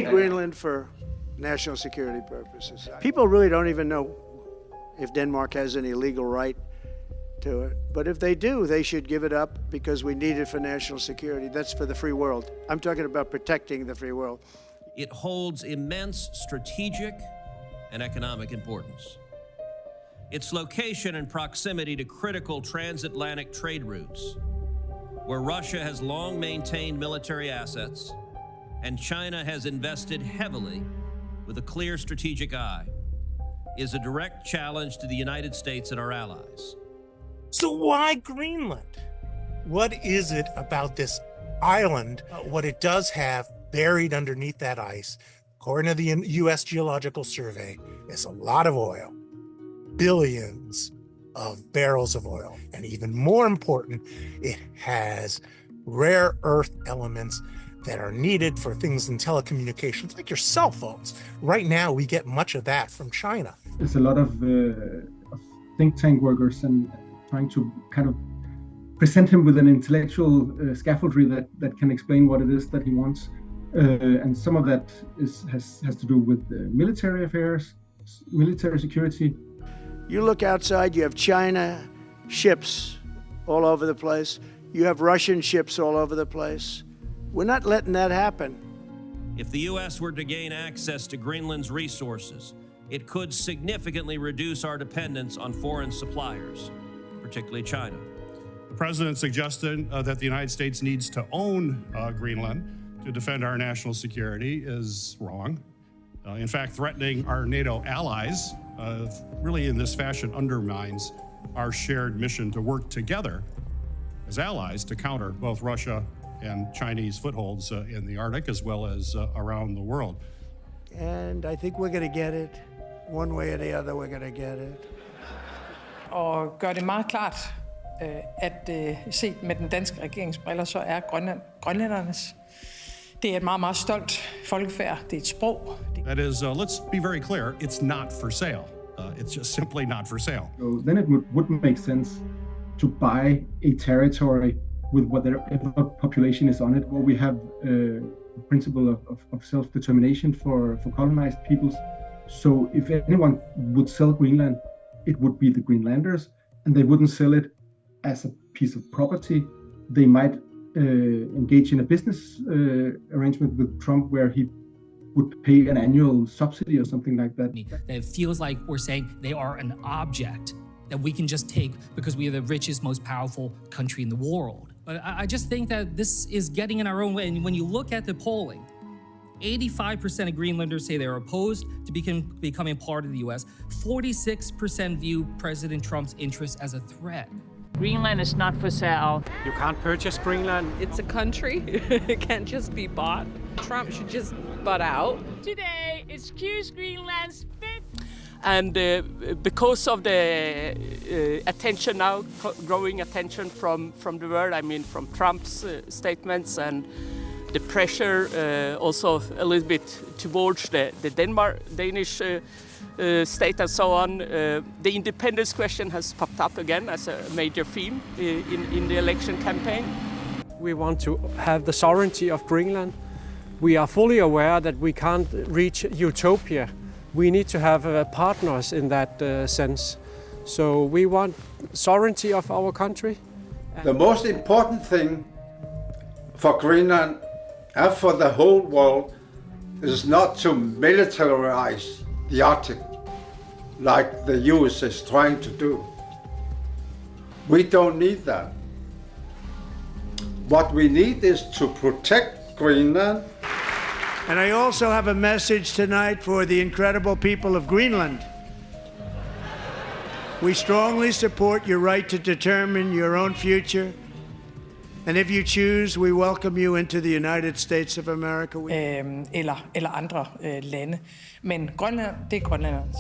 need Greenland for national security purposes. People really don't even know if Denmark has any legal right to it. But if they do, they should give it up because we need it for national security. That's for the free world. I'm talking about protecting the free world. It holds immense strategic and economic importance. Its location and proximity to critical transatlantic trade routes, where Russia has long maintained military assets and China has invested heavily with a clear strategic eye, is a direct challenge to the United States and our allies. So why Greenland? What is it about this island, what it does have buried underneath that ice, according to the U.S. Geological Survey, is a lot of oil, billions of barrels of oil. And even more important, it has rare earth elements that are needed for things in telecommunications, like your cell phones. Right now, we get much of that from China. There's a lot of think tank workers and trying to kind of present him with an intellectual scaffoldry that can explain what it is that he wants. And some of that has to do with military affairs, military security. You look outside, you have China ships all over the place. You have Russian ships all over the place. We're not letting that happen. If the U.S. were to gain access to Greenland's resources, it could significantly reduce our dependence on foreign suppliers, particularly China. The president suggested that the United States needs to own Greenland to defend our national security is wrong. In fact, threatening our NATO allies really in this fashion undermines our shared mission to work together as allies to counter both Russia and Chinese footholds in the Arctic as well as around the world. And I think we're going to get it. One way or the other, we're going to get it. Og gør det meget klart, at set med den danske regeringsbriller, så er grønlændernes. Det er et meget, meget stolt folkefærd. Det er et sprog. That is, let's be very clear, it's not for sale. It's just simply not for sale. So then it would make sense to buy a territory with whatever population is on it, where we have the principle of self-determination for colonized peoples. So if anyone would sell Greenland, it would be the Greenlanders, and they wouldn't sell it as a piece of property. They might engage in a business arrangement with Trump where he would pay an annual subsidy or something like that. It feels like we're saying they are an object that we can just take because we are the richest, most powerful country in the world. But I just think that this is getting in our own way. And when you look at the polling, 85% of Greenlanders say they're opposed to becoming part of the US. 46% view President Trump's interests as a threat. Greenland is not for sale. You can't purchase Greenland. It's a country. It can't just be bought. Trump should just butt out. Today, excuse Greenland's fifth. And because of the attention now, growing attention from the world, I mean from Trump's statements and the pressure also a little bit towards the Danish state and so on, the independence question has popped up again as a major theme in the election campaign. We want to have the sovereignty of Greenland. We are fully aware that we can't reach utopia. We need to have partners in that sense. So we want sovereignty of our country. The most important thing for Greenland and for the whole world is not to militarize the Arctic like the US is trying to do. We don't need that. What we need is to protect Greenland. And I also have a message tonight for the incredible people of Greenland. We strongly support your right to determine your own future. And if you choose, we welcome you into the United States of America. Eller andre lande. Men Grønland, det er grønlændernes.